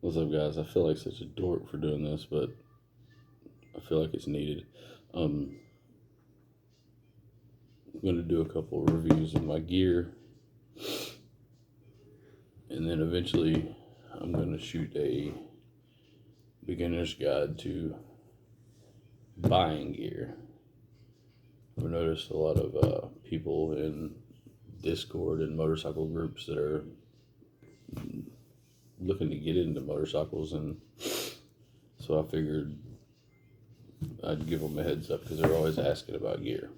What's up, guys? I feel like such a dork for doing this, but I feel like it's needed. I'm going to do a couple of reviews of my gear, and then eventually I'm going to shoot a beginner's guide to buying gear. I've noticed a lot of people in Discord and motorcycle groups that are looking to get into motorcycles, and so I figured I'd give them a heads up because they're always asking about gear.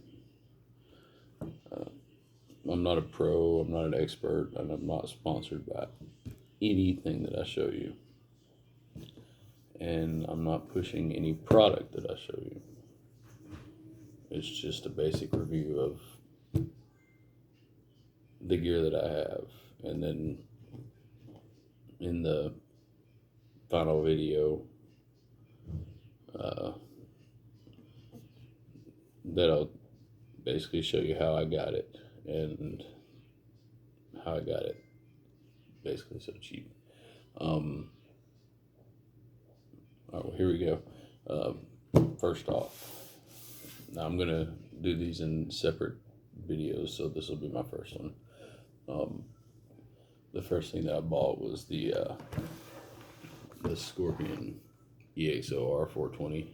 I'm not a pro, I'm not an expert, and I'm not sponsored by anything that I show you. And I'm not pushing any product that I show you. It's just a basic review of the gear that I have. And then in the final video, that'll basically show you how I got it and how I got it basically so cheap. All right, well, here we go. First off, now I'm gonna do these in separate videos, so this will be my first one. The first thing that I bought was the Scorpion Exo r420.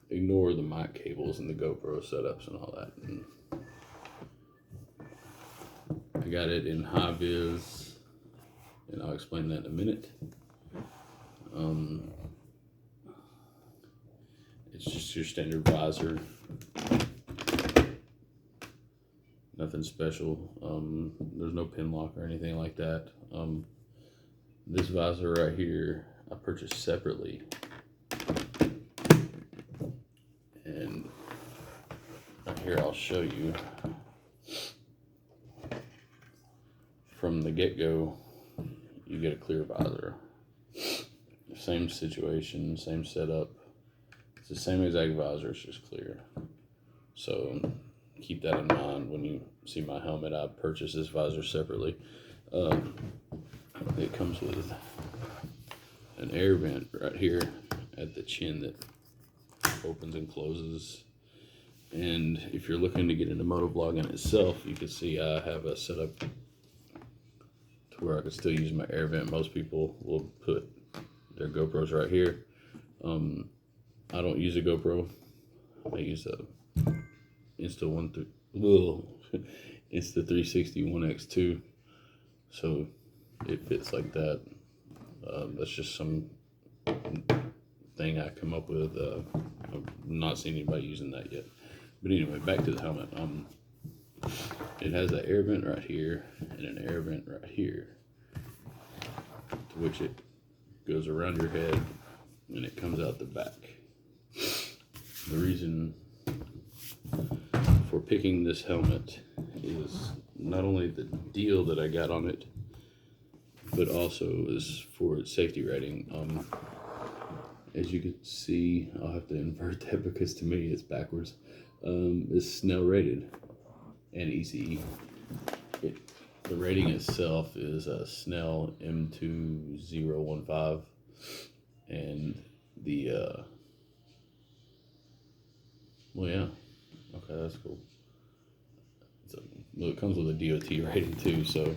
Ignore the mic cables and the GoPro setups and all that. And I got it in high vis, and I'll explain that in a minute. It's just your standard visor. Nothing special. There's no pin lock or anything like that. This visor right here, I purchased separately. And right here, I'll show you. From the get-go, you get a clear visor. Same situation, same setup. It's the same exact visor, it's just clear. So keep that in mind when you see my helmet. I purchased this visor separately. It comes with an air vent right here at the chin that opens and closes. And if you're looking to get into motovlogging itself, you can see I have a setup to where I can still use my air vent. Most people will put their GoPros right here. I don't use a GoPro. I use a Insta360 1X2, so it fits like that. That's just some thing I come up with. I've not seen anybody using that yet. But anyway, back to the helmet. It has an air vent right here and an air vent right here, to which it goes around your head and it comes out the back. The reason for picking this helmet is not only the deal that I got on it, but also is for its safety rating. As you can see, I'll have to invert that because to me it's backwards. It's Snell rated and ECE. The rating itself is a Snell M2015, and the well, yeah, okay, that's cool. Well, it comes with a DOT rating too, so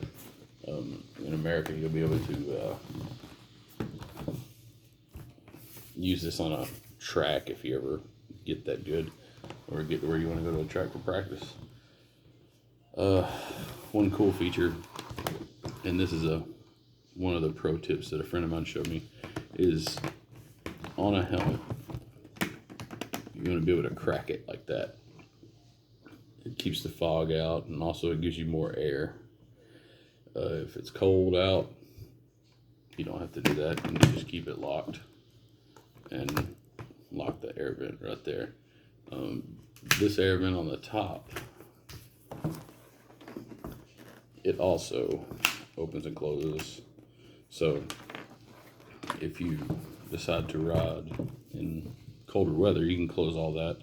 in America you'll be able to use this on a track if you ever get that good, or get to where you want to go to a track for practice. One cool feature, and this is one of the pro tips that a friend of mine showed me, is on a helmet you're going to be able to crack it like that. It keeps the fog out, and also it gives you more air. If it's cold out, you don't have to do that. You can just keep it locked and lock the air vent right there. This air vent on the top, it also opens and closes. So if you decide to ride in colder weather, you can close all that.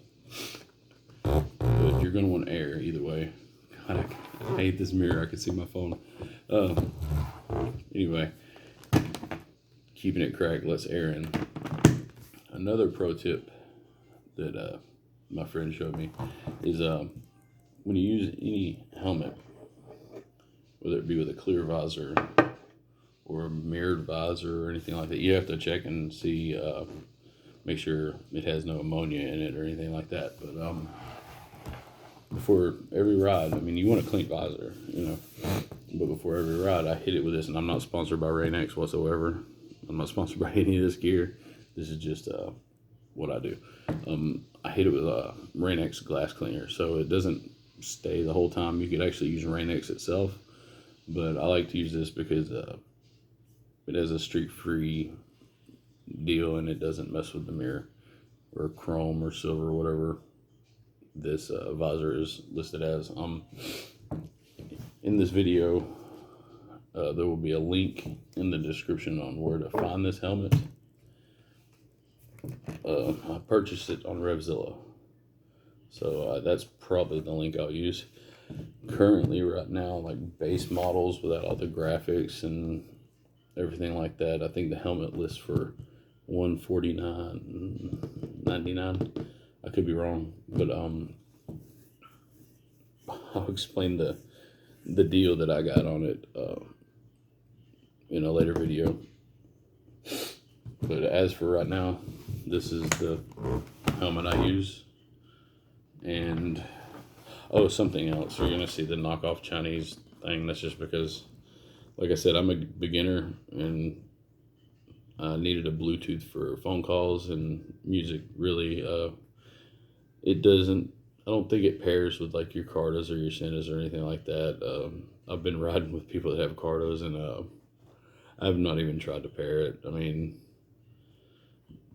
But you're going to want air either way. God, I hate this mirror. I can see my phone. Anyway, keeping it cracked lets air in. Another pro tip that my friend showed me is when you use any helmet, whether it be with a clear visor or a mirrored visor or anything like that, you have to check and see, make sure it has no ammonia in it or anything like that. But before every ride, I mean, you want a clean visor, you know, but before every ride, I hit it with this, and I'm not sponsored by Rain-X whatsoever. I'm not sponsored by any of this gear. This is just what I do. I hit it with a Rain-X glass cleaner, so it doesn't stay the whole time. You could actually use Rain-X itself, but I like to use this because it has a streak-free deal, and it doesn't mess with the mirror or chrome or silver or whatever this visor is listed as. In this video, there will be a link in the description on where to find this helmet. I purchased it on Revzilla, so that's probably the link I'll use. Currently, right now, like base models without all the graphics and everything like that, I think the helmet lists for $149.99. I could be wrong, but I'll explain the deal that I got on it in a later video. But as for right now, this is the helmet I use. And oh, something else, you're gonna see the knockoff Chinese thing. That's just because, like I said, I'm a beginner and I needed a Bluetooth for phone calls and music. Really, it doesn't, I don't think it pairs with like your Cartas or your Sentas or anything like that. I've been riding with people that have Cartas, and I've not even tried to pair it. I mean,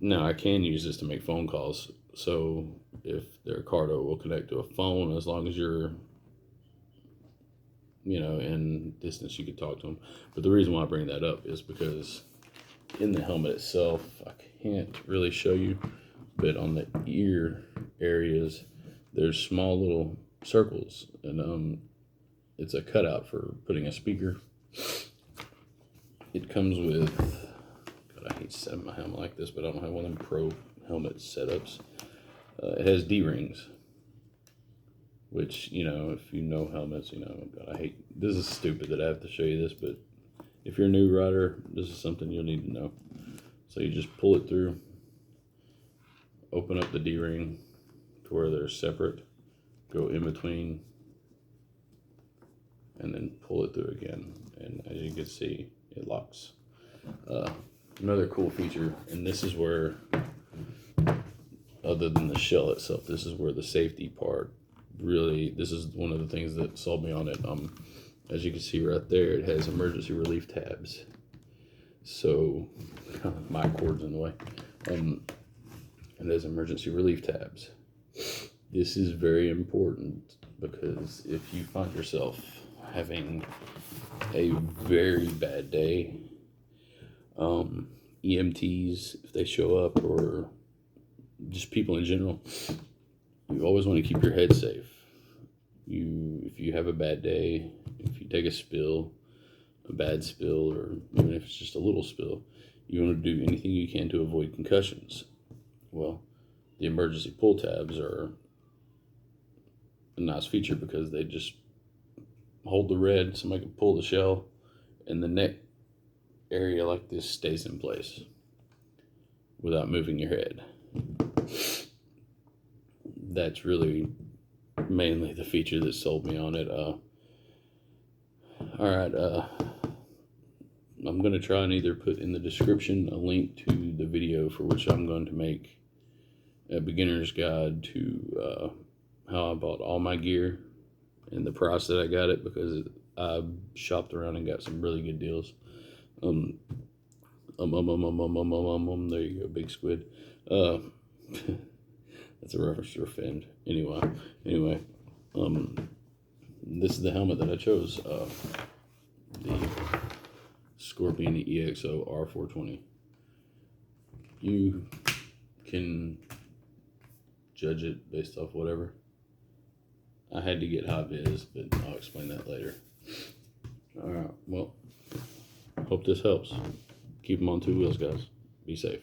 now I can use this to make phone calls, so if their Carta will connect to a phone, as long as you're, you know, in distance, you could talk to them. But the reason why I bring that up is because in the helmet itself, I can't really show you, but on the ear areas, there's small little circles, and it's a cutout for putting a speaker. It comes with, God, I hate setting my helmet like this, but I don't have one of them pro helmet setups. It has D-rings, which, you know, if you know helmets, you know, God, I hate, this is stupid that I have to show you this, but if you're a new rider, this is something you'll need to know. So you just pull it through, open up the D-ring to where they're separate, go in between, and then pull it through again. And as you can see, it locks. Another cool feature, and this is where, other than the shell itself, this is where the safety part really, this is one of the things that sold me on it. As you can see right there, it has emergency relief tabs. So, my cord's in the way. It has emergency relief tabs. This is very important because if you find yourself having a very bad day, EMTs, if they show up, or just people in general, you always want to keep your head safe. If you have a bad day, if you take a spill, a bad spill, or even if it's just a little spill, you want to do anything you can to avoid concussions. Well, the emergency pull tabs are a nice feature because they just hold the red, somebody can pull the shell, and the neck area like this stays in place without moving your head. That's really mainly the feature that sold me on it. Alright, I'm going to try and either put in the description a link to the video for which I'm going to make a beginner's guide to how I bought all my gear and the price that I got it, because I shopped around and got some really good deals. There you go, big squid. That's a reference to Offend. Anyway, this is the helmet that I chose. The Scorpion Exo r420. You can judge it based off whatever. I had to get high vis, but I'll explain that later. Alright, well, hope this helps. keep them on two wheels, guys. Be safe.